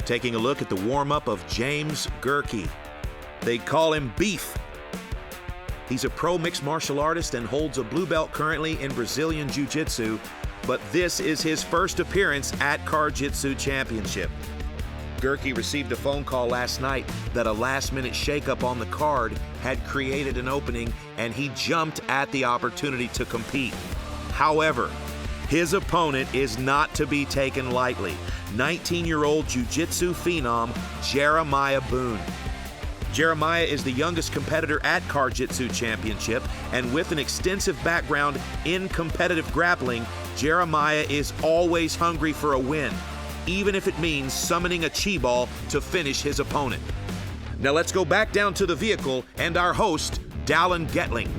Taking a look at the warm-up of James Gerkey. They call him Beef. He's a pro mixed martial artist and holds a blue belt currently in Brazilian Jiu-Jitsu, but this is his first appearance at CarJitsu Championship. Gerkey received a phone call last night that a last-minute shakeup on the card had created an opening, and he jumped at the opportunity to compete. However, his opponent is not to be taken lightly. 19-year-old jiu-jitsu phenom Jeremiah Boone. Jeremiah is the youngest competitor at CarJitsu Championship, and with an extensive background in competitive grappling, Jeremiah is always hungry for a win, even if it means summoning a chi ball to finish his opponent. Now let's go back down to the vehicle and our host, Dallin Getling.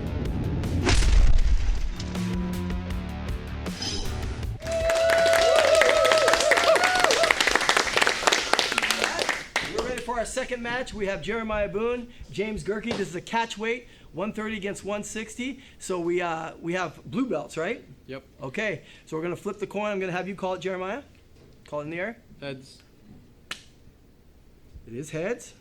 For our second match, we have Jeremiah Boone, James Gerkey. This is a catch weight, 130 against 160. So we have blue belts, right? Yep. Okay, so we're gonna flip the coin. I'm gonna have you call it, Jeremiah. Call it in the air. Heads. It is heads.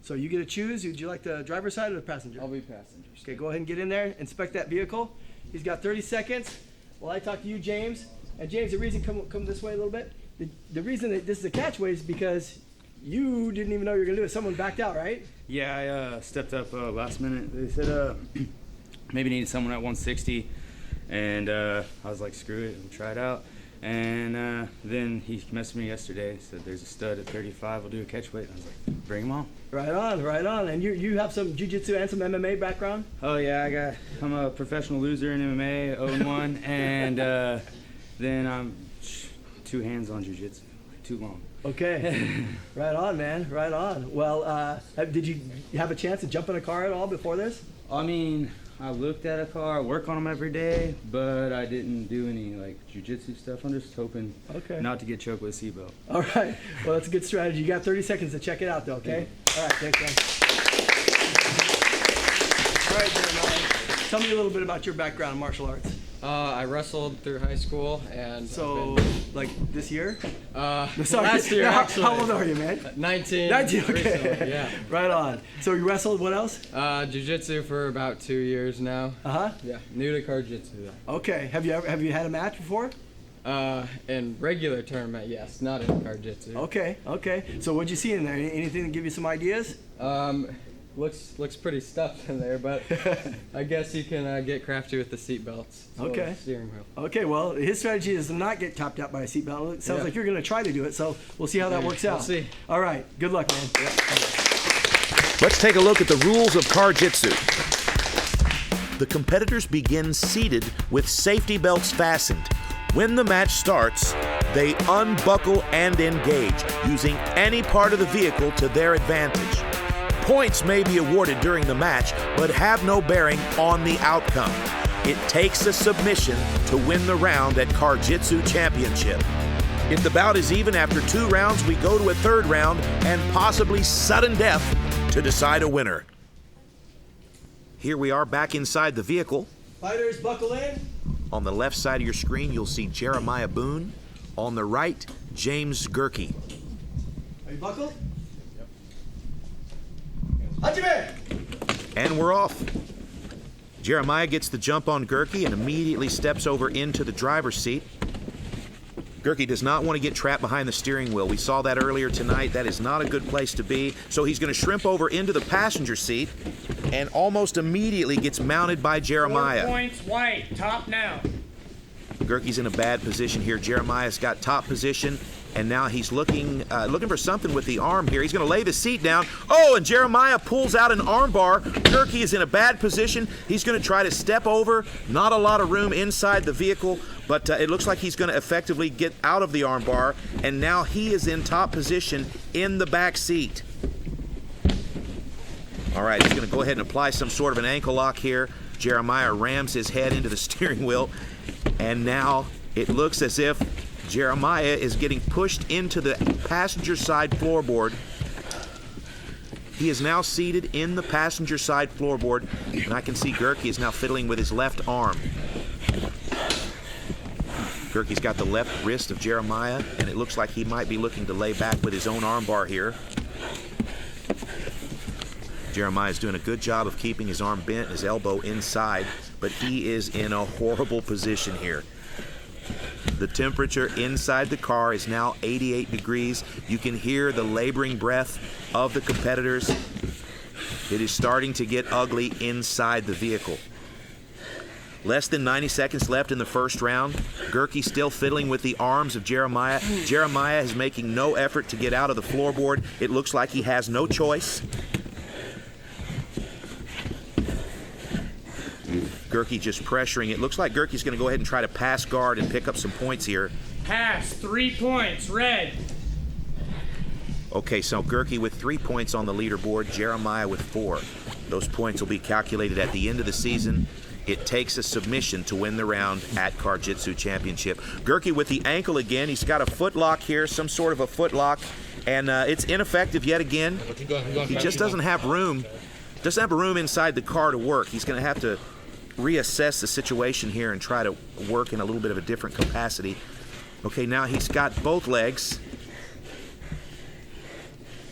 So you get to choose. Would you like the driver's side or the passenger? I'll be passengers. Okay, go ahead and get in there, inspect that vehicle. He's got 30 seconds while I talk to you, James. And James, the reason, come this way a little bit. The reason that this is a catch weight is because you didn't even know you were gonna do it. Someone backed out, right? Yeah, I stepped up last minute. They said maybe needed someone at 160, and I was like, screw it, we'll try it out. And then he messaged me yesterday, said there's a stud at 35, we'll do a catch weight. I was like, bring him on. Right on, right on. And you have some jiu-jitsu and some MMA background? Oh yeah, I'm a professional loser in MMA, 0-1, and then I'm 2 hands on jiu-jitsu, too long. Okay, right on, man, right on. Well, did you have a chance to jump in a car at all before this? I mean, I looked at a car, I work on them every day, but I didn't do any like jiu-jitsu stuff. I'm just hoping not to get choked with a seatbelt. All right, well, that's a good strategy. You got 30 seconds to check it out, though, okay? Yeah. All right, thanks, man. All right, Jeremiah, tell me a little bit about your background in martial arts. I wrestled through high school, and so, like this year? Sorry, last year, actually. How old are you, man? 19. 19, okay. Recently, yeah. Right on. So you wrestled, what else? Jiu-jitsu for about 2 years now. Uh-huh. Yeah, new to CarJitsu. Okay, have you had a match before? In regular tournament, yes, not in CarJitsu. Okay. So what'd you see in there? Anything to give you some ideas? Looks pretty stuffed in there, but I guess you can get crafty with the seat belts. Okay. Steering wheel. Okay, well, his strategy is to not get topped out by a seatbelt. It sounds like you're going to try to do it, so we'll see how that works out. We'll see. All right, good luck, man. Yeah. Let's take a look at the rules of CarJitsu. The competitors begin seated with safety belts fastened. When the match starts, they unbuckle and engage, using any part of the vehicle to their advantage. Points may be awarded during the match, but have no bearing on the outcome. It takes a submission to win the round at CarJitsu Championship. If the bout is even after 2 rounds, we go to a 3rd round and possibly sudden death to decide a winner. Here we are back inside the vehicle. Fighters, buckle in. On the left side of your screen, you'll see Jeremiah Boone. On the right, James Gerkey. Are you buckled? Hajime! And we're off. Jeremiah gets the jump on Gerkey and immediately steps over into the driver's seat. Gerkey does not want to get trapped behind the steering wheel. We saw that earlier tonight. That is not a good place to be. So he's going to shrimp over into the passenger seat and almost immediately gets mounted by Jeremiah. 4 points white, top now. Gerkey's in a bad position here. Jeremiah's got top position, and now he's looking for something with the arm here. He's going to lay the seat down. Oh, and Jeremiah pulls out an arm bar. Gerkey is in a bad position. He's going to try to step over. Not a lot of room inside the vehicle, but it looks like he's going to effectively get out of the arm bar, and now he is in top position in the back seat. All right, he's going to go ahead and apply some sort of an ankle lock here. Jeremiah rams his head into the steering wheel, and now it looks as if Jeremiah is getting pushed into the passenger side floorboard. He is now seated in the passenger side floorboard, and I can see Gerkey is now fiddling with his left arm. Gerkey's got the left wrist of Jeremiah, and it looks like he might be looking to lay back with his own armbar here. Jeremiah's doing a good job of keeping his arm bent, his elbow inside, but he is in a horrible position here. The temperature inside the car is now 88 degrees. You can hear the laboring breath of the competitors. It is starting to get ugly inside the vehicle. Less than 90 seconds left in the first round. Gerkey still fiddling with the arms of Jeremiah. Jeremiah is making no effort to get out of the floorboard. It looks like he has no choice. Gerkey just pressuring. It looks like Gerkey's going to go ahead and try to pass guard and pick up some points here. Pass, 3 points, red. Okay, so Gerkey with 3 points on the leaderboard, Jeremiah with 4. Those points will be calculated at the end of the season. It takes a submission to win the round at CarJitsu Championship. Gerkey with the ankle again. He's got a foot lock here, some sort of a foot lock, and it's ineffective yet again. He just doesn't have room. Doesn't have room inside the car to work. He's going to have to reassess the situation here and try to work in a little bit of a different capacity. Okay, now he's got both legs.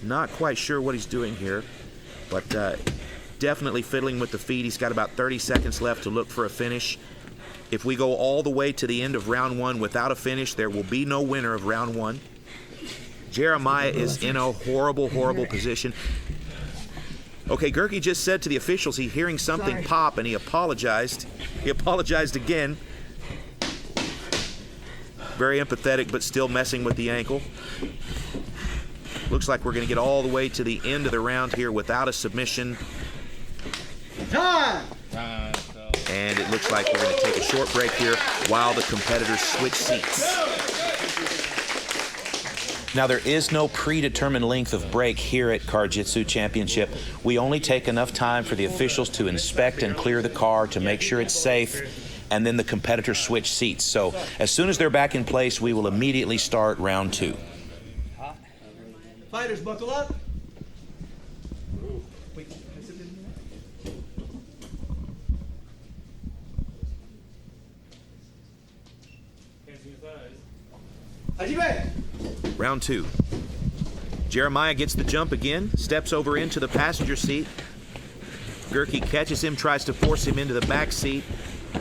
Not quite sure what he's doing here, but definitely fiddling with the feet. He's got about 30 seconds left to look for a finish. If we go all the way to the end of round one without a finish, there will be no winner of round one. Jeremiah is in a horrible, horrible position. Okay, Gerkey just said to the officials he's hearing something pop, and he apologized. He apologized again. Very empathetic, but still messing with the ankle. Looks like we're going to get all the way to the end of the round here without a submission. Time! And it looks like we're going to take a short break here while the competitors switch seats. Now, there is no predetermined length of break here at CarJitsu Championship. We only take enough time for the officials to inspect and clear the car to make sure it's safe, and then the competitors switch seats. So as soon as they're back in place, we will immediately start round two. Fighters, buckle up. Round two. Jeremiah gets the jump again, steps over into the passenger seat. Gerkey catches him, tries to force him into the back seat,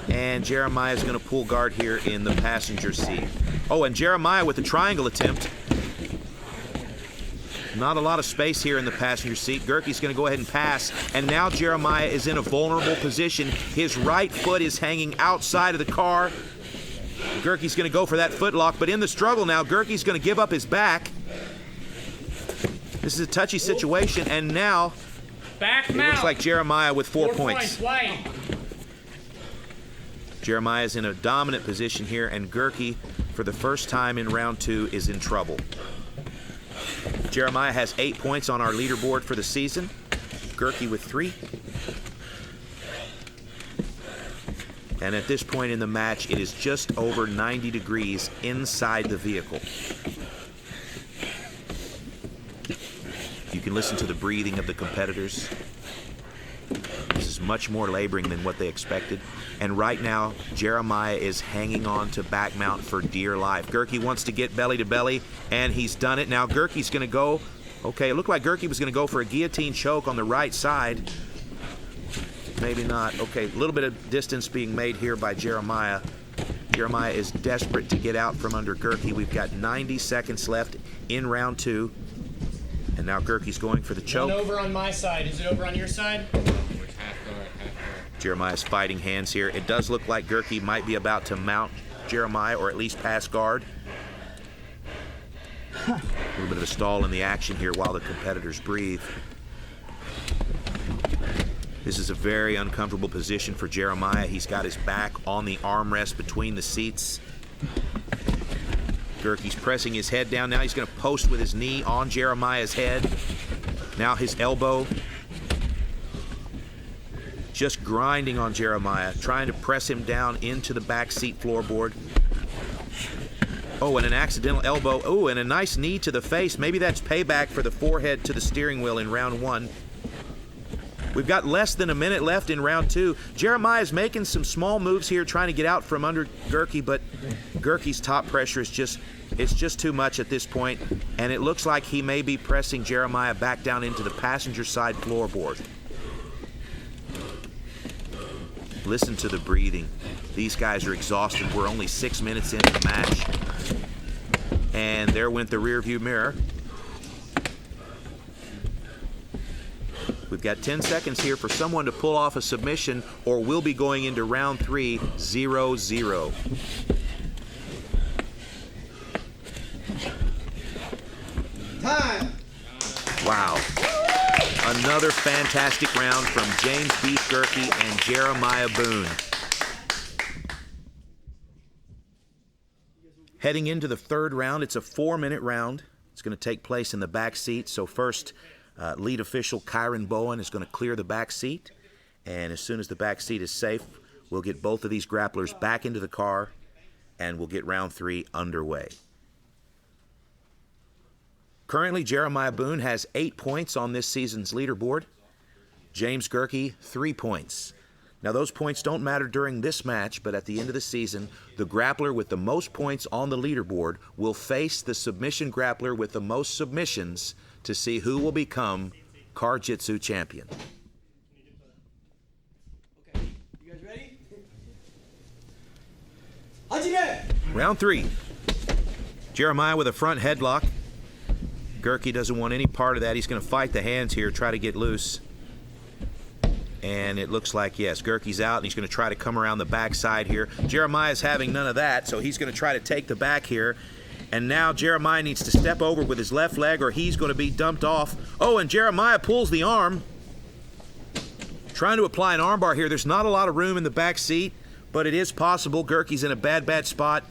and Jeremiah is going to pull guard here in the passenger seat. Oh, and Jeremiah with the triangle attempt. Not a lot of space here in the passenger seat. Gerkey's going to go ahead and pass, and now Jeremiah is in a vulnerable position. His right foot is hanging outside of the car. Gerkey's going to go for that foot lock, but in the struggle now, Gerkey's going to give up his back. This is a touchy situation, and now Back it mount. looks like Jeremiah with 4 4 points. White. Jeremiah's in a dominant position here, and Gerkey, for the first time in round two, is in trouble. Jeremiah has 8 points on our leaderboard for the season. Gerkey with 3. And at this point in the match, it is just over 90 degrees inside the vehicle. You can listen to the breathing of the competitors. This is much more laboring than what they expected. And right now, Jeremiah is hanging on to back mount for dear life. Gerkey wants to get belly to belly, and he's done it. Now Gerkey's going to go. Okay, it looked like Gerkey was going to go for a guillotine choke on the right side. Maybe not. Okay, a little bit of distance being made here by Jeremiah. Jeremiah is desperate to get out from under Gerkey. We've got 90 seconds left in round two. And now Gerkey's going for the choke. One over on my side. Is it over on your side? Jeremiah's fighting hands here. It does look like Gerkey might be about to mount Jeremiah, or at least pass guard. A little bit of a stall in the action here while the competitors breathe. This is a very uncomfortable position for Jeremiah. He's got his back on the armrest between the seats. Gerkey's pressing his head down. Now he's going to post with his knee on Jeremiah's head. Now his elbow just grinding on Jeremiah, trying to press him down into the back seat floorboard. Oh, and an accidental elbow. Oh, and a nice knee to the face. Maybe that's payback for the forehead to the steering wheel in round one. We've got less than a minute left in round 2. Jeremiah's making some small moves here, trying to get out from under Gerkey, but Gerkey's top pressure is just too much at this point, and it looks like he may be pressing Jeremiah back down into the passenger side floorboard. Listen to the breathing. These guys are exhausted. We're only 6 minutes into the match. And there went the rear view mirror. We've got 10 seconds here for someone to pull off a submission, or we'll be going into round 3, 0-0. Time. Wow. Another fantastic round from James Beef Gerkey and Jeremiah Boone. Heading into the third round, it's a 4-minute round. It's going to take place in the back seat. So first, lead official Kyron Bowen is going to clear the back seat. And as soon as the back seat is safe, we'll get both of these grapplers back into the car, and we'll get round 3 underway. Currently, Jeremiah Boone has 8 points on this season's leaderboard. James Gerkey, 3 points. Now, those points don't matter during this match, but at the end of the season, the grappler with the most points on the leaderboard will face the submission grappler with the most submissions to see who will become CarJitsu champion. Okay, you guys ready? Hajime! Round 3. Jeremiah with a front headlock. Gerkey doesn't want any part of that. He's going to fight the hands here, try to get loose. And it looks like, yes, Gerkey's out, and he's going to try to come around the backside here. Jeremiah's having none of that, so he's going to try to take the back here. And now Jeremiah needs to step over with his left leg, or he's going to be dumped off. Oh, and Jeremiah pulls the arm. Trying to apply an armbar here. There's not a lot of room in the back seat, but it is possible. Gerkey's in a bad spot.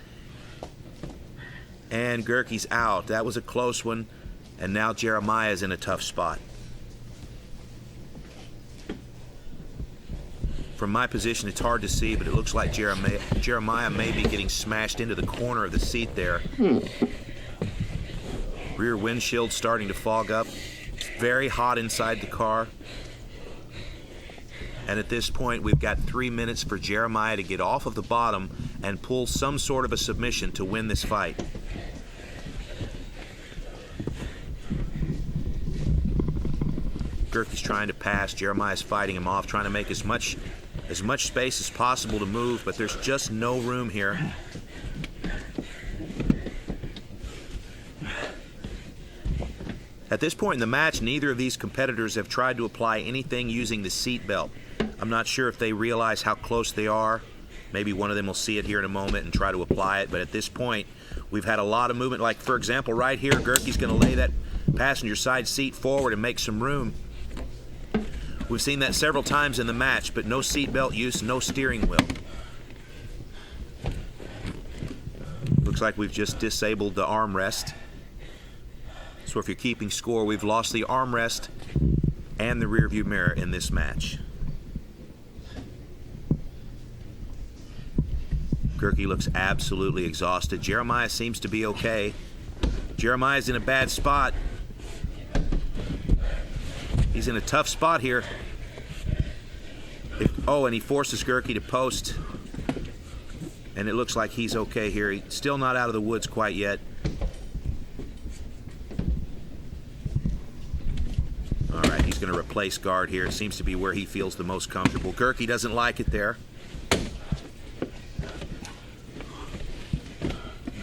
And Gerkey's out. That was a close one. And now Jeremiah's in a tough spot. From my position, it's hard to see, but it looks like Jeremiah may be getting smashed into the corner of the seat there. Rear windshield starting to fog up. It's very hot inside the car. And at this point, we've got 3 minutes for Jeremiah to get off of the bottom and pull some sort of a submission to win this fight. Gerkey's trying to pass. Jeremiah's fighting him off, trying to make as much space as possible to move, but there's just no room here. At this point in the match, neither of these competitors have tried to apply anything using the seat belt. I'm not sure if they realize how close they are. Maybe one of them will see it here in a moment and try to apply it, but at this point, we've had a lot of movement. Like, for example, right here, Gerkey's going to lay that passenger side seat forward and make some room. We've seen that several times in the match, but no seatbelt use, no steering wheel. Looks like we've just disabled the armrest. So if you're keeping score, we've lost the armrest and the rear view mirror in this match. Gerkey looks absolutely exhausted. Jeremiah seems to be okay. Jeremiah's in a bad spot. He's in a tough spot here. And he forces Gerkey to post. And it looks like he's okay here. He's still not out of the woods quite yet. All right, he's going to replace guard here. It seems to be where he feels the most comfortable. Gerkey doesn't like it there.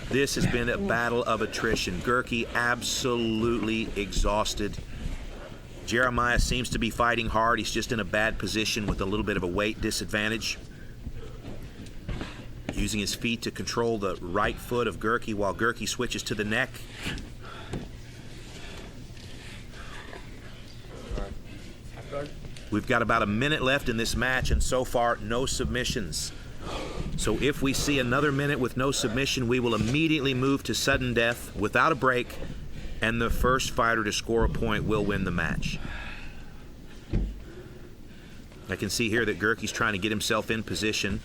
This has been a battle of attrition. Gerkey absolutely exhausted. Jeremiah seems to be fighting hard. He's just in a bad position with a little bit of a weight disadvantage. Using his feet to control the right foot of Gerkey while Gerkey switches to the neck. We've got about a minute left in this match, and so far, no submissions. So if we see another minute with no submission, we will immediately move to sudden death without a break, and the first fighter to score a point will win the match. I can see here that Gerkey's trying to get himself in position.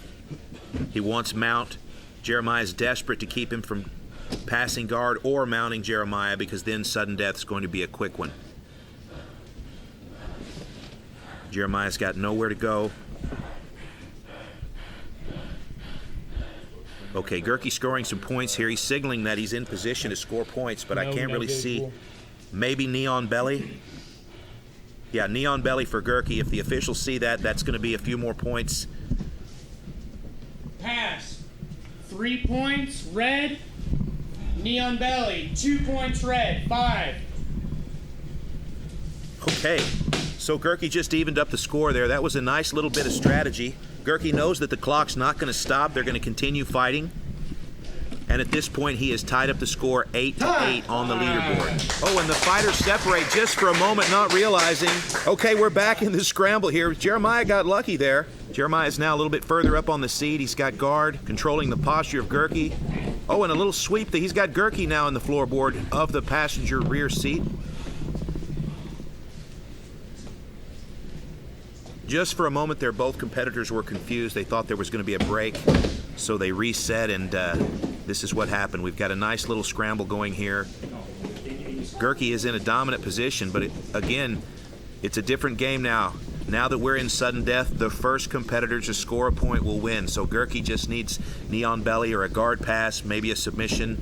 He wants mount. Jeremiah's desperate to keep him from passing guard or mounting Jeremiah, because then sudden death is going to be a quick one. Jeremiah's got nowhere to go. Okay, Gerkey scoring some points here. He's signaling that he's in position to score points, but I can't really see. Maybe neon belly. Yeah, neon belly for Gerkey. If the officials see that, that's going to be a few more points. Pass. 3 points, red. Neon belly. 2 points, red. 5. Okay, so Gerkey just evened up the score there. That was a nice little bit of strategy. Gerkey knows that the clock's not going to stop. They're going to continue fighting. And at this point, he has tied up the score 8-8 on the leaderboard. Oh, and the fighters separate just for a moment, not realizing. Okay, we're back in the scramble here. Jeremiah got lucky there. Jeremiah is now a little bit further up on the seat. He's got guard, controlling the posture of Gerkey. Oh, and a little sweep. He's got Gerkey now in the floorboard of the passenger rear seat. Just for a moment there, both competitors were confused. They thought there was going to be a break, so they reset, and this is what happened. We've got a nice little scramble going here. Gerkey is in a dominant position, but again, it's a different game now. Now that we're in sudden death, the first competitor to score a point will win. So Gerkey just needs neon belly or a guard pass, maybe a submission.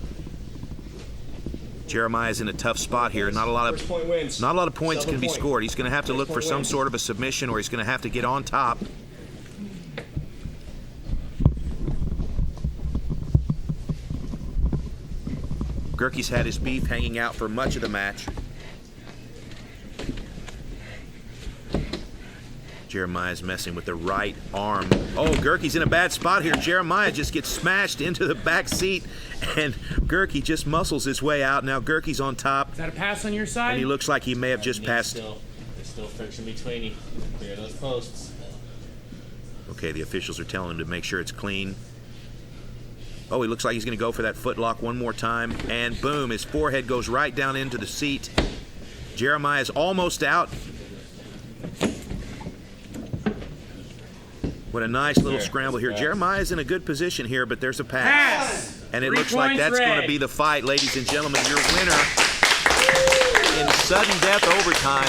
Jeremiah's in a tough spot here. Not a lot of points can be scored. He's going to have to look for some sort of a submission, or he's going to have to get on top. Gerkey's had his beef hanging out for much of the match. Jeremiah's messing with the right arm. Oh, Gerkey's in a bad spot here. Jeremiah just gets smashed into the back seat, and Gerkey just muscles his way out. Now Gerkey's on top. Is that a pass on your side? And he looks like he may have just passed. There's still friction between you. Clear those posts. Okay, the officials are telling him to make sure it's clean. Oh, he looks like he's going to go for that foot lock one more time. And boom, his forehead goes right down into the seat. Jeremiah's almost out. What a nice little scramble here. Jeremiah's in a good position here, but there's a pass. And it looks like that's going to be the fight, ladies and gentlemen. Your winner in sudden death overtime,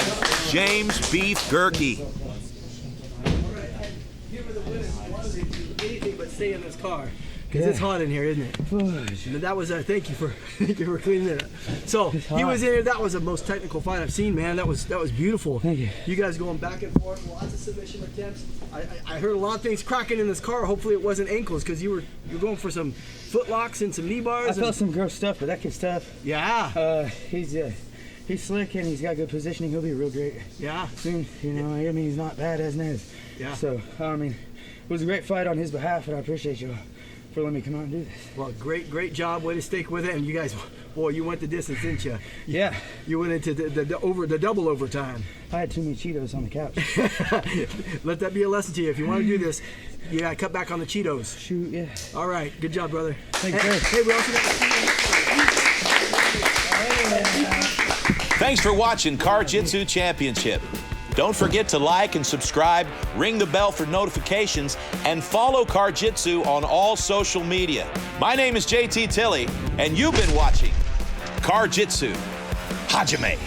James Beef Gerkey. Anything but stay in this car. Because it's hot in here, isn't it? That was thank you for cleaning it up. So he was in here. That was the most technical fight I've seen, man. That was beautiful. Thank you. You guys going back and forth, lots of submission attempts. I heard a lot of things cracking in this car. Hopefully it wasn't ankles, because you're going for some foot locks and some knee bars. I felt some gross stuff, but that kid's tough. Yeah. He's slick and he's got good positioning. He'll be real great. Yeah. Soon, you know. I mean, he's not bad as it is. Yeah. So I mean, it was a great fight on his behalf, and I appreciate you for letting me come out and do this. Well, great job. Way to stick with it. And you guys, boy, you went the distance, didn't you? Yeah. You went into the double overtime. I had too many Cheetos on the couch. Let that be a lesson to you. If you want to do this, you gotta cut back on the Cheetos. Shoot, yeah. All right, good job, brother. Thanks, hey, we also got Thanks for watching CarJitsu Championship. Don't forget to like and subscribe, ring the bell for notifications, and follow CarJitsu on all social media. My name is JT Tilley, and you've been watching CarJitsu Hajime.